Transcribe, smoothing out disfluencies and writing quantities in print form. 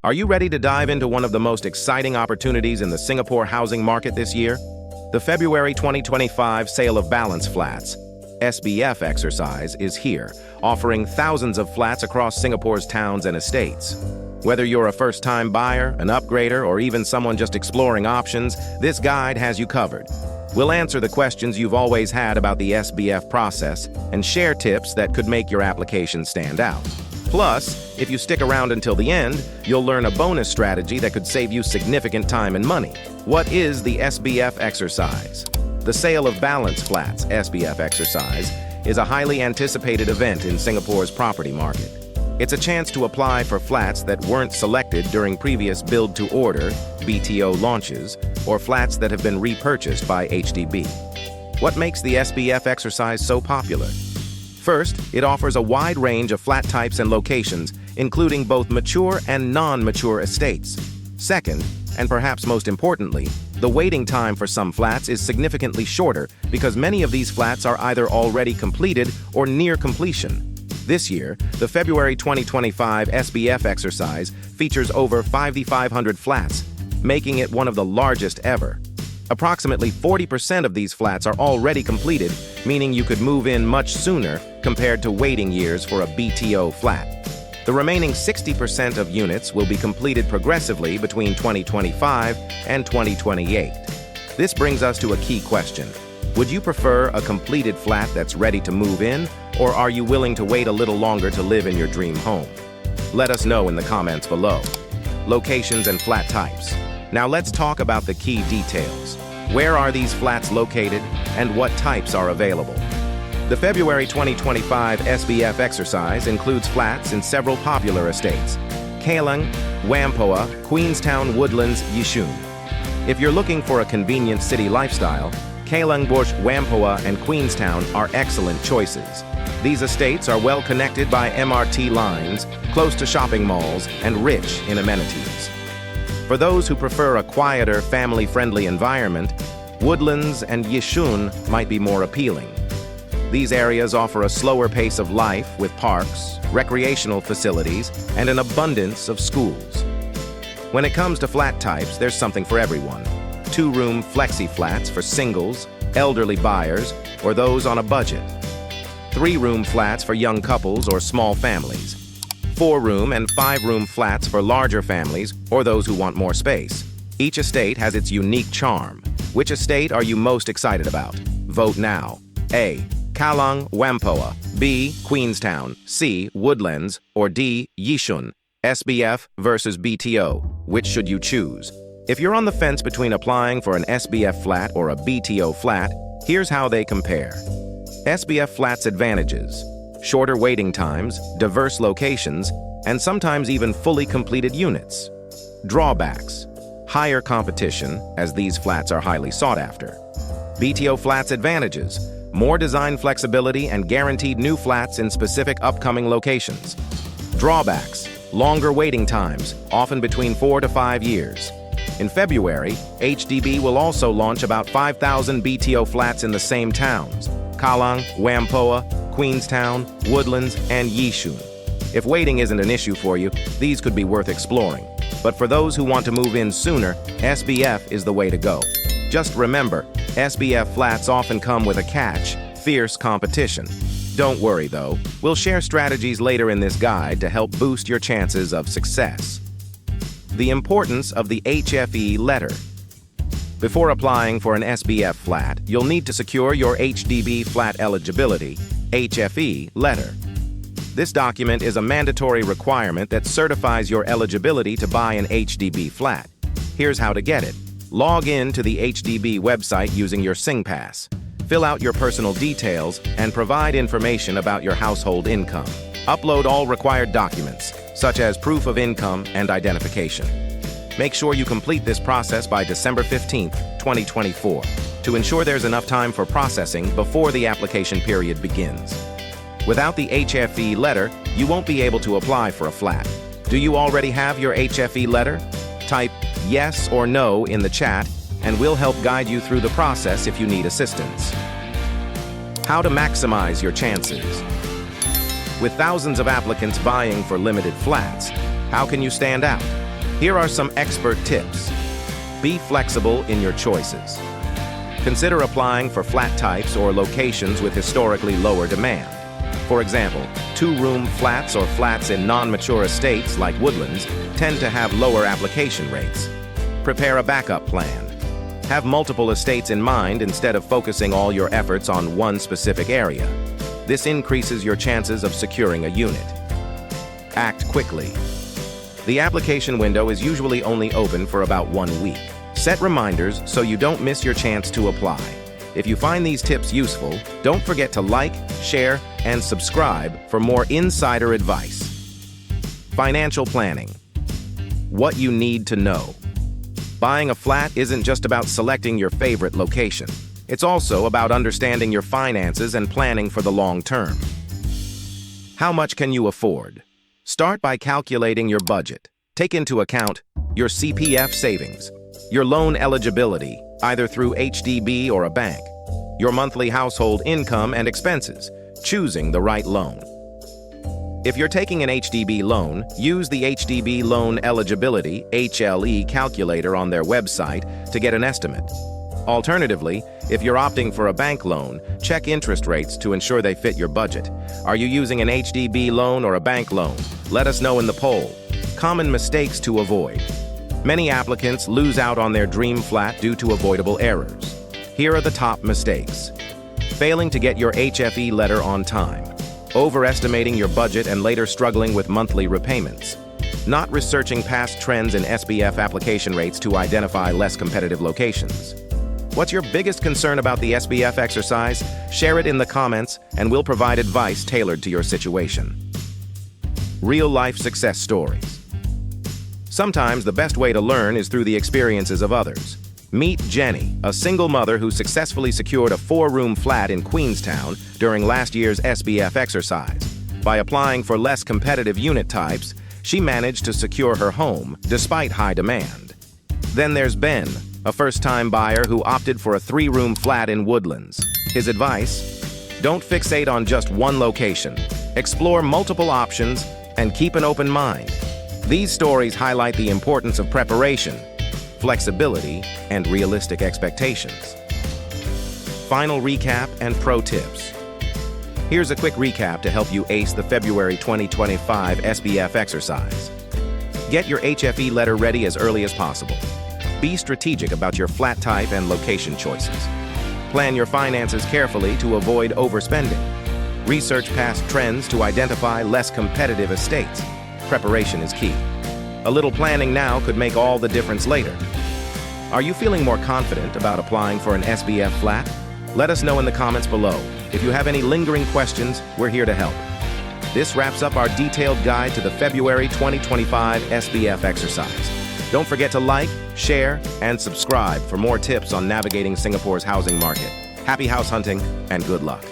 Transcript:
Are you ready to dive into one of the most exciting opportunities in the Singapore housing market this year? The February 2025 Sale of Balance Flats, SBF exercise is here, offering thousands of flats across Singapore's towns and estates. Whether you're a first-time buyer, an upgrader, or even someone just exploring options, this guide has you covered. We'll answer the questions you've always had about the SBF process and share tips that could make your application stand out. Plus, if you stick around until the end, you'll learn a bonus strategy that could save you significant time and money. What is the SBF exercise? The Sale of Balance Flats SBF exercise is a highly anticipated event in Singapore's property market. It's a chance to apply for flats that weren't selected during previous build-to-order BTO launches or flats that have been repurchased by HDB. What makes the SBF exercise so popular? First, it offers a wide range of flat types and locations, including both mature and non-mature estates. Second, and perhaps most importantly, the waiting time for some flats is significantly shorter because many of these flats are either already completed or near completion. This year, the February 2025 SBF exercise features over 5,500 flats, making it one of the largest ever. Approximately 40% of these flats are already completed, meaning you could move in much sooner compared to waiting years for a BTO flat. The remaining 60% of units will be completed progressively between 2025 and 2028. This brings us to a key question. Would you prefer a completed flat that's ready to move in, or are you willing to wait a little longer to live in your dream home? Let us know in the comments below. Locations and flat types. Now let's talk about the key details. Where are these flats located, and what types are available? The February 2025 SBF exercise includes flats in several popular estates: Kallang, Whampoa, Queenstown, Woodlands, Yishun. If you're looking for a convenient city lifestyle, Kallang, Whampoa, and Queenstown are excellent choices. These estates are well connected by MRT lines, close to shopping malls, and rich in amenities. For those who prefer a quieter, family-friendly environment, Woodlands and Yishun might be more appealing. These areas offer a slower pace of life with parks, recreational facilities, and an abundance of schools. When it comes to flat types, there's something for everyone. Two-room flexi flats for singles, elderly buyers, or those on a budget. Three-room flats for young couples or small families. Four-room and five-room flats for larger families or those who want more space. Each estate has its unique charm. Which estate are you most excited about? Vote now. A. Kallang, Whampoa. B. Queenstown. C. Woodlands. Or D. Yishun. SBF versus BTO. Which should you choose? If you're on the fence between applying for an SBF flat or a BTO flat, here's how they compare. SBF flats advantages: shorter waiting times, diverse locations, and sometimes even fully completed units. Drawbacks: higher competition, as these flats are highly sought after. BTO flats advantages: more design flexibility and guaranteed new flats in specific upcoming locations. Drawbacks: longer waiting times, often between 4 to 5 years. In February, HDB will also launch about 5,000 BTO flats in the same towns: Kallang, Whampoa, Queenstown, Woodlands, and Yishun. If waiting isn't an issue for you, these could be worth exploring. But for those who want to move in sooner, SBF is the way to go. Just remember, SBF flats often come with a catch: fierce competition. Don't worry though, we'll share strategies later in this guide to help boost your chances of success. The importance of the HFE letter. Before applying for an SBF flat, you'll need to secure your HDB flat eligibility HFE letter. This document is a mandatory requirement that certifies your eligibility to buy an HDB flat. Here's how to get it. Log in to the HDB website using your SingPass. Fill out your personal details and provide information about your household income. Upload all required documents, such as proof of income and identification. Make sure you complete this process by December 15, 2024, to ensure there's enough time for processing before the application period begins. Without the HFE letter, you won't be able to apply for a flat. Do you already have your HFE letter? Type yes or no in the chat, and we'll help guide you through the process if you need assistance. How to maximize your chances. With thousands of applicants vying for limited flats, how can you stand out? Here are some expert tips. Be flexible in your choices. Consider applying for flat types or locations with historically lower demand. For example, two-room flats or flats in non-mature estates like Woodlands tend to have lower application rates. Prepare a backup plan. Have multiple estates in mind instead of focusing all your efforts on one specific area. This increases your chances of securing a unit. Act quickly. The application window is usually only open for about 1 week. Set reminders so you don't miss your chance to apply. If you find these tips useful, don't forget to like, share, and subscribe for more insider advice. Financial planning. What you need to know. Buying a flat isn't just about selecting your favorite location. It's also about understanding your finances and planning for the long term. How much can you afford? Start by calculating your budget. Take into account your CPF savings, your loan eligibility, either through HDB or a bank, your monthly household income and expenses, choosing the right loan. If you're taking an HDB loan, use the HDB Loan Eligibility (HLE) calculator on their website to get an estimate. Alternatively, if you're opting for a bank loan, check interest rates to ensure they fit your budget. Are you using an HDB loan or a bank loan? Let us know in the poll. Common mistakes to avoid. Many applicants lose out on their dream flat due to avoidable errors. Here are the top mistakes. Failing to get your HFE letter on time. Overestimating your budget and later struggling with monthly repayments. Not researching past trends in SBF application rates to identify less competitive locations. What's your biggest concern about the SBF exercise? Share it in the comments and we'll provide advice tailored to your situation. Real-life success stories. Sometimes the best way to learn is through the experiences of others. Meet Jenny, a single mother who successfully secured a 4-room flat in Queenstown during last year's SBF exercise. By applying for less competitive unit types, she managed to secure her home despite high demand. Then there's Ben, a first-time buyer who opted for a 3-room flat in Woodlands. His advice? Don't fixate on just one location. Explore multiple options and keep an open mind. These stories highlight the importance of preparation, flexibility, and realistic expectations. Final recap and pro tips. Here's a quick recap to help you ace the February 2025 SBF exercise. Get your HFE letter ready as early as possible. Be strategic about your flat type and location choices. Plan your finances carefully to avoid overspending. Research past trends to identify less competitive estates. Preparation is key. A little planning now could make all the difference later. Are you feeling more confident about applying for an SBF flat? Let us know in the comments below. If you have any lingering questions, we're here to help. This wraps up our detailed guide to the February 2025 SBF exercise. Don't forget to like, share, and subscribe for more tips on navigating Singapore's housing market. Happy house hunting and good luck.